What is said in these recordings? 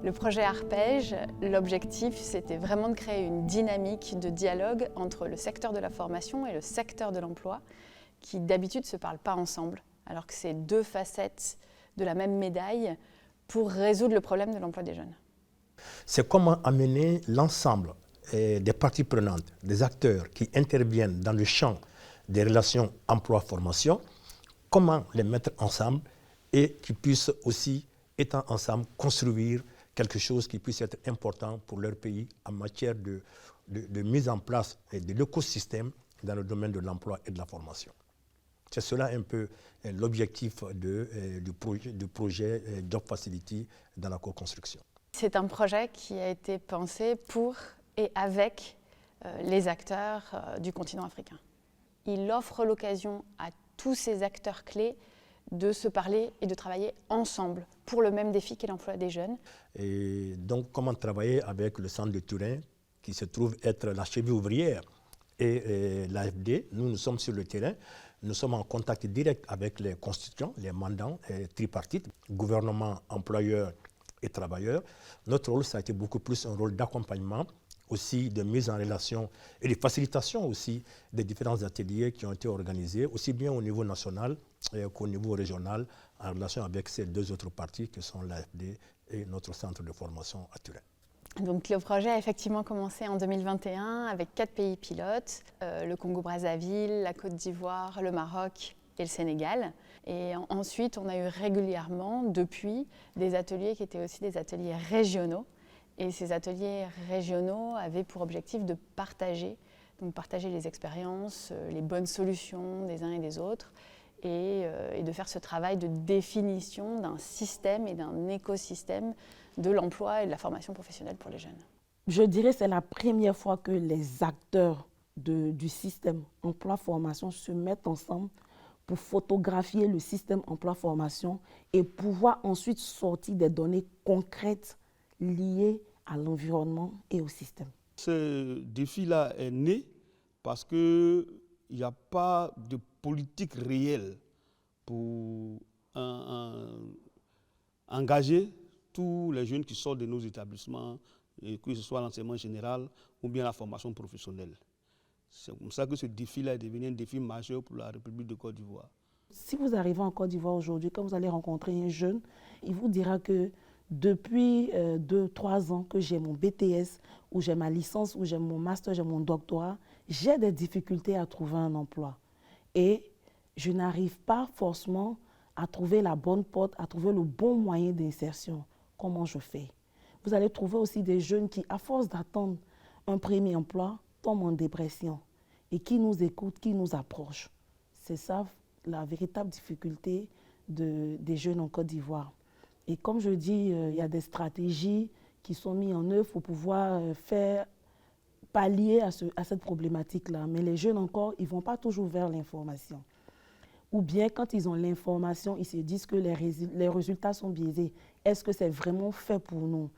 Le projet Arpège, l'objectif, c'était vraiment de créer une dynamique de dialogue entre le secteur de la formation et le secteur de l'emploi, qui d'habitude ne se parlent pas ensemble, alors que c'est deux facettes de la même médaille pour résoudre le problème de l'emploi des jeunes. C'est comment amener l'ensemble des parties prenantes, des acteurs qui interviennent dans le champ des relations emploi-formation, comment les mettre ensemble et qu'ils puissent aussi, étant ensemble, construire quelque chose qui puisse être important pour leur pays en matière de mise en place de l'écosystème dans le domaine de l'emploi et de la formation. C'est cela un peu l'objectif du projet Job Facility dans la co-construction. C'est un projet qui a été pensé pour et avec les acteurs du continent africain. Il offre l'occasion à tous ces acteurs clés de se parler et de travailler ensemble pour le même défi qu'est l'emploi des jeunes. Et donc, comment travailler avec le centre de Turin, qui se trouve être la cheville ouvrière, et l'AFD. Nous sommes sur le terrain, nous sommes en contact direct avec les constituants, les mandants tripartites, gouvernement, employeurs et travailleurs. Notre rôle, ça a été beaucoup plus un rôle d'accompagnement, aussi de mise en relation et de facilitation aussi des différents ateliers qui ont été organisés, aussi bien au niveau national qu'au niveau régional, en relation avec ces deux autres parties que sont l'AFD et notre centre de formation à Turin. Donc, le projet a effectivement commencé en 2021 avec 4 pays pilotes, le Congo-Brazzaville, la Côte d'Ivoire, le Maroc et le Sénégal. Et ensuite, on a eu régulièrement, depuis, des ateliers qui étaient aussi des ateliers régionaux. Et ces ateliers régionaux avaient pour objectif de partager les expériences, les bonnes solutions des uns et des autres, et de faire ce travail de définition d'un système et d'un écosystème de l'emploi et de la formation professionnelle pour les jeunes. Je dirais que c'est la première fois que les acteurs du système emploi-formation se mettent ensemble pour photographier le système emploi-formation et pouvoir ensuite sortir des données concrètes liées à l'environnement et au système. Ce défi-là est né parce qu'il n'y a pas de politique réelle pour engager tous les jeunes qui sortent de nos établissements, que ce soit l'enseignement général ou bien la formation professionnelle. C'est comme ça que ce défi-là est devenu un défi majeur pour la République de Côte d'Ivoire. Si vous arrivez en Côte d'Ivoire aujourd'hui, quand vous allez rencontrer un jeune, il vous dira que depuis 2-3 ans que j'ai mon BTS, ou j'ai ma licence, ou j'ai mon master, j'ai mon doctorat, j'ai des difficultés à trouver un emploi. Et je n'arrive pas forcément à trouver la bonne porte, à trouver le bon moyen d'insertion. Comment je fais? Vous allez trouver aussi des jeunes qui, à force d'attendre un premier emploi, tombent en dépression et qui nous écoutent, qui nous approchent. C'est ça la véritable difficulté des jeunes en Côte d'Ivoire. Et comme je dis, il y a des stratégies qui sont mises en œuvre pour pouvoir faire pallier à cette problématique-là. Mais les jeunes encore, ils ne vont pas toujours vers l'information. Ou bien quand ils ont l'information, ils se disent que les résultats sont biaisés. Est-ce que c'est vraiment fait pour nous?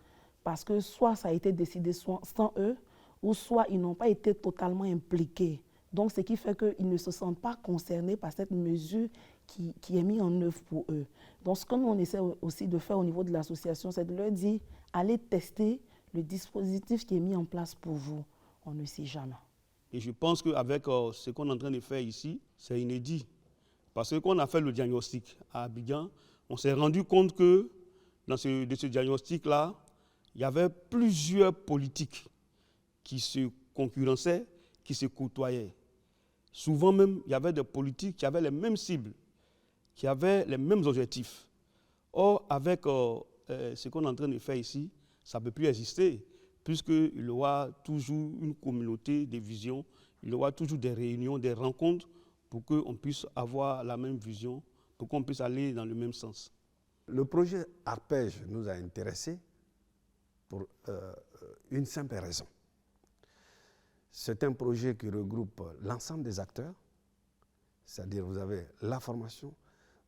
Parce que soit ça a été décidé sans eux, ou soit ils n'ont pas été totalement impliqués. Donc, ce qui fait qu'ils ne se sentent pas concernés par cette mesure qui est mise en œuvre pour eux. Donc, ce que nous, on essaie aussi de faire au niveau de l'association, c'est de leur dire, allez tester le dispositif qui est mis en place pour vous. On ne sait jamais. Et je pense qu'avec ce qu'on est en train de faire ici, c'est inédit. Parce que quand on a fait le diagnostic à Abidjan, on s'est rendu compte que de ce diagnostic-là, il y avait plusieurs politiques qui se concurrençaient, qui se côtoyaient. Souvent même, il y avait des politiques qui avaient les mêmes cibles, qui avaient les mêmes objectifs. Or, avec ce qu'on est en train de faire ici, ça ne peut plus exister, puisqu'il y aura toujours une communauté de visions, il y aura toujours des réunions, des rencontres, pour qu'on puisse avoir la même vision, pour qu'on puisse aller dans le même sens. Le projet Arpège nous a intéressés pour une simple raison. C'est un projet qui regroupe l'ensemble des acteurs, c'est-à-dire vous avez la formation,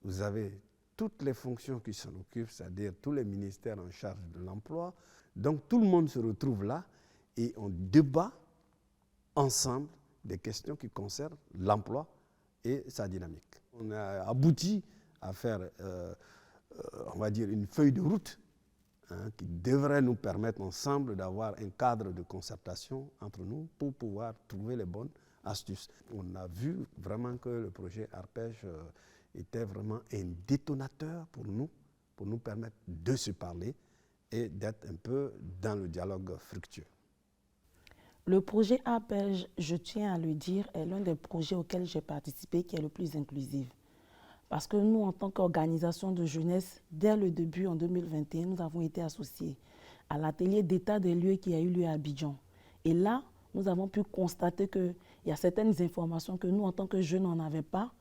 vous avez toutes les fonctions qui s'en occupent, c'est-à-dire tous les ministères en charge de l'emploi. Donc tout le monde se retrouve là et on débat ensemble des questions qui concernent l'emploi et sa dynamique. On a abouti à faire, on va dire, une feuille de route qui devrait nous permettre ensemble d'avoir un cadre de concertation entre nous pour pouvoir trouver les bonnes astuces. On a vu vraiment que le projet Arpège était vraiment un détonateur pour nous permettre de se parler et d'être un peu dans le dialogue fructueux. Le projet Arpège, je tiens à le dire, est l'un des projets auxquels j'ai participé qui est le plus inclusif. Parce que nous, en tant qu'organisation de jeunesse, dès le début, en 2021, nous avons été associés à l'atelier d'état des lieux qui a eu lieu à Abidjan. Et là, nous avons pu constater qu'il y a certaines informations que nous, en tant que jeunes, on n'avait pas.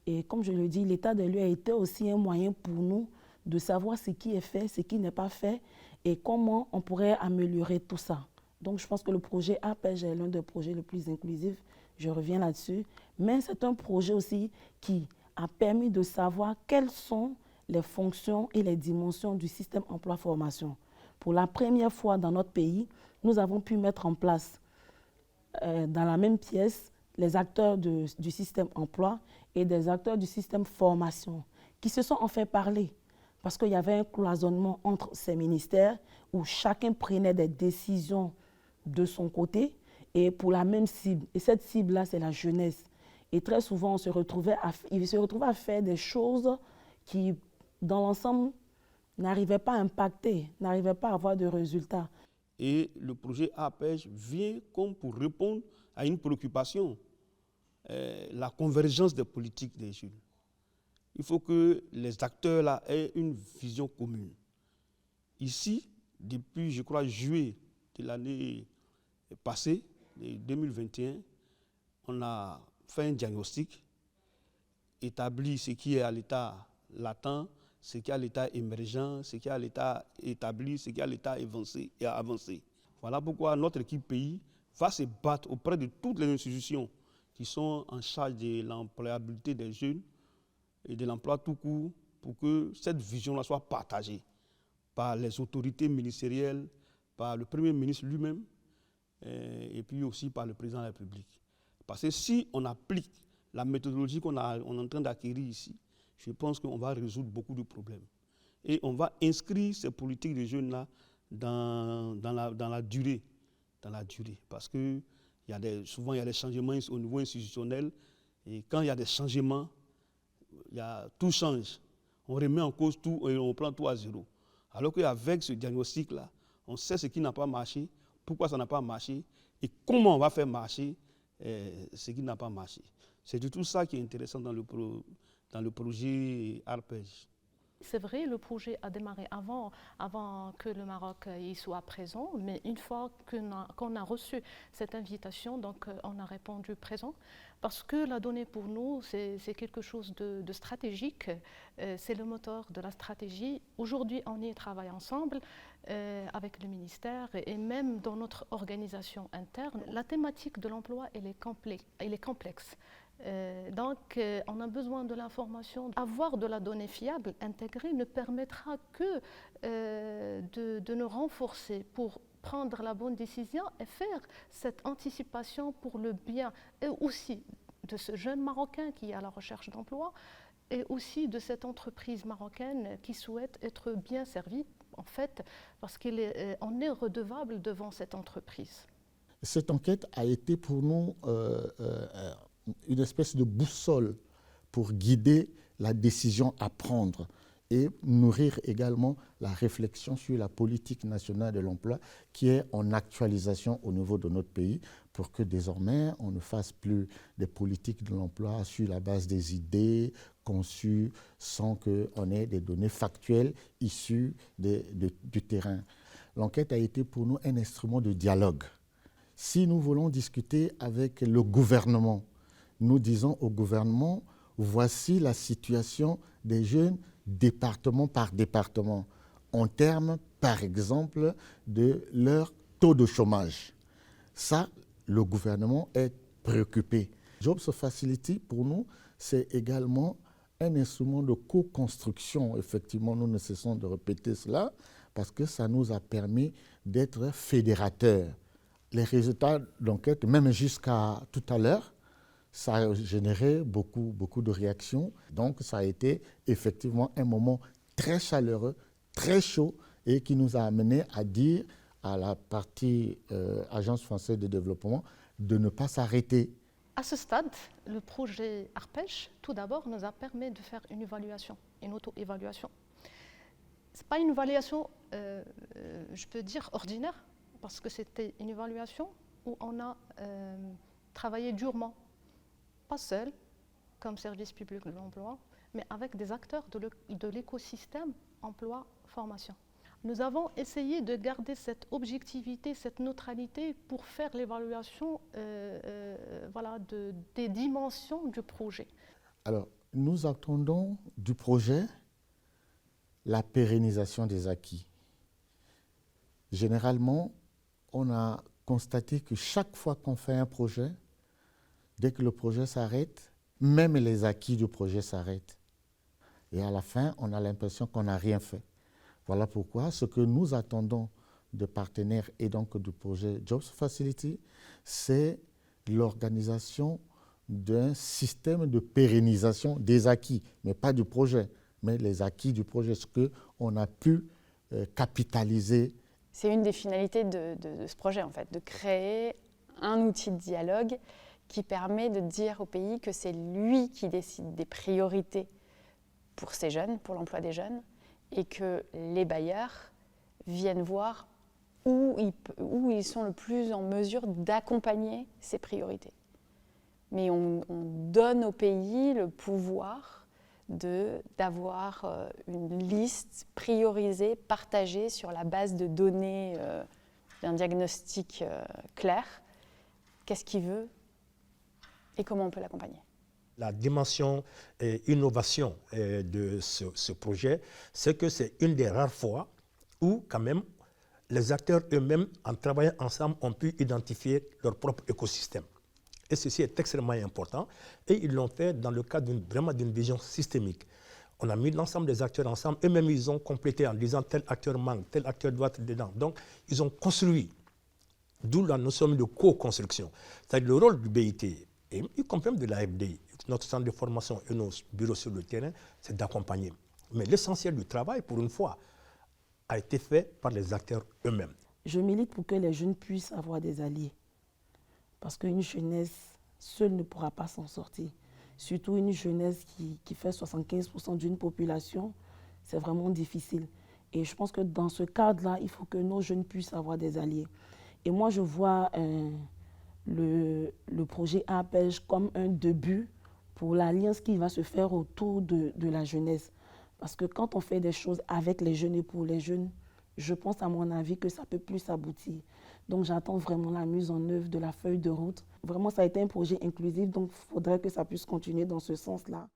Et comme je le dis, l'état des lieux a été aussi un moyen pour nous de savoir ce qui est fait, ce qui n'est pas fait et comment on pourrait améliorer tout ça. Donc, je pense que le projet Arpège est l'un des projets les plus inclusifs. Je reviens là-dessus. Mais c'est un projet aussi qui a permis de savoir quelles sont les fonctions et les dimensions du système emploi-formation. Pour la première fois dans notre pays, nous avons pu mettre en place dans la même pièce les acteurs du système emploi et des acteurs du système formation qui se sont en fait parler parce qu'il y avait un cloisonnement entre ces ministères où chacun prenait des décisions de son côté et pour la même cible. Et cette cible-là, c'est la jeunesse. Et très souvent, ils se retrouvaient à faire des choses qui, dans l'ensemble, n'arrivaient pas à impacter, n'arrivaient pas à avoir de résultats. Et le projet Arpège vient comme pour répondre à une préoccupation, la convergence des politiques des jeunes. Il faut que les acteurs là aient une vision commune. Ici, depuis, je crois, juillet de l'année passée, 2021, on a fait un diagnostic, établi ce qui est à l'état latent, ce qui est à l'état émergent, ce qui est à l'état établi, ce qui est à l'état avancé. Voilà pourquoi notre équipe pays va se battre auprès de toutes les institutions qui sont en charge de l'employabilité des jeunes et de l'emploi tout court pour que cette vision-là soit partagée par les autorités ministérielles, par le Premier ministre lui-même et puis aussi par le Président de la République. Parce que si on applique la méthodologie qu'on est en train d'acquérir ici, je pense qu'on va résoudre beaucoup de problèmes. Et on va inscrire ces politiques de jeunes-là dans la durée. Parce que souvent, il y a des changements au niveau institutionnel. Et quand il y a des changements, tout change. On remet en cause tout et on prend tout à zéro. Alors qu'avec ce diagnostic-là, on sait ce qui n'a pas marché, pourquoi ça n'a pas marché et comment on va faire marcher ce qui n'a pas marché. C'est de tout ça qui est intéressant dans le projet Arpège. C'est vrai, le projet a démarré avant que le Maroc y soit présent, mais une fois qu'on a reçu cette invitation, donc on a répondu présent, parce que la donnée pour nous, c'est quelque chose de stratégique, c'est le moteur de la stratégie. Aujourd'hui, on y travaille ensemble avec le ministère et même dans notre organisation interne. La thématique de l'emploi, elle est complexe. Donc, on a besoin de l'information. Avoir de la donnée fiable, intégrée, ne permettra que de nous renforcer pour prendre la bonne décision et faire cette anticipation pour le bien et aussi de ce jeune Marocain qui est à la recherche d'emploi et aussi de cette entreprise marocaine qui souhaite être bien servie, en fait, parce qu'on est redevable devant cette entreprise. Cette enquête a été pour nous une espèce de boussole pour guider la décision à prendre et nourrir également la réflexion sur la politique nationale de l'emploi qui est en actualisation au niveau de notre pays pour que désormais on ne fasse plus des politiques de l'emploi sur la base des idées conçues sans qu'on ait des données factuelles issues du terrain. L'enquête a été pour nous un instrument de dialogue. Si nous voulons discuter avec le gouvernement, nous disons au gouvernement, voici la situation des jeunes département par département, en termes, par exemple, de leur taux de chômage. Ça, le gouvernement est préoccupé. Jobs Facility, pour nous, c'est également un instrument de co-construction. Effectivement, nous ne cessons de répéter cela parce que ça nous a permis d'être fédérateurs. Les résultats d'enquête, même jusqu'à tout à l'heure, ça a généré beaucoup de réactions. Donc, ça a été effectivement un moment très chaleureux, très chaud et qui nous a amené à dire à la partie Agence française de développement de ne pas s'arrêter. À ce stade, le projet Arpège, tout d'abord, nous a permis de faire une évaluation, une auto-évaluation. Ce n'est pas une évaluation, je peux dire, ordinaire, parce que c'était une évaluation où on a travaillé durement, pas seul, comme service public de l'emploi, mais avec des acteurs de l'écosystème emploi-formation. Nous avons essayé de garder cette objectivité, cette neutralité pour faire l'évaluation des dimensions du projet. Alors, nous attendons du projet la pérennisation des acquis. Généralement, on a constaté que chaque fois qu'on fait un projet, dès que le projet s'arrête, même les acquis du projet s'arrêtent. Et à la fin, on a l'impression qu'on n'a rien fait. Voilà pourquoi ce que nous attendons de partenaires et donc du projet Jobs Facility, c'est l'organisation d'un système de pérennisation des acquis, mais pas du projet, mais les acquis du projet, ce qu'on a pu capitaliser. C'est une des finalités de ce projet, en fait, de créer un outil de dialogue qui permet de dire au pays que c'est lui qui décide des priorités pour ces jeunes, pour l'emploi des jeunes, et que les bailleurs viennent voir où ils sont le plus en mesure d'accompagner ces priorités. Mais on donne au pays le pouvoir d'avoir une liste priorisée, partagée sur la base de données d'un diagnostic clair. Qu'est-ce qu'il veut et comment on peut l'accompagner. La dimension innovation de ce projet, c'est que c'est une des rares fois où quand même les acteurs eux-mêmes, en travaillant ensemble, ont pu identifier leur propre écosystème. Et ceci est extrêmement important. Et ils l'ont fait dans le cadre vraiment d'une vision systémique. On a mis l'ensemble des acteurs ensemble. Eux-mêmes, ils ont complété en disant tel acteur manque, tel acteur doit être dedans. Donc, ils ont construit. D'où la notion de co-construction. C'est-à-dire le rôle du BIT, et y compris de l'AFD, notre centre de formation et nos bureaux sur le terrain, c'est d'accompagner. Mais l'essentiel du travail, pour une fois, a été fait par les acteurs eux-mêmes. Je milite pour que les jeunes puissent avoir des alliés. Parce qu'une jeunesse seule ne pourra pas s'en sortir. Surtout une jeunesse qui fait 75% d'une population, c'est vraiment difficile. Et je pense que dans ce cadre-là, il faut que nos jeunes puissent avoir des alliés. Et moi, je vois le projet Arpège comme un début pour l'alliance qui va se faire autour de la jeunesse. Parce que quand on fait des choses avec les jeunes et pour les jeunes, je pense à mon avis que ça peut plus aboutir. Donc j'attends vraiment la mise en œuvre de la feuille de route. Vraiment, ça a été un projet inclusif, donc il faudrait que ça puisse continuer dans ce sens-là.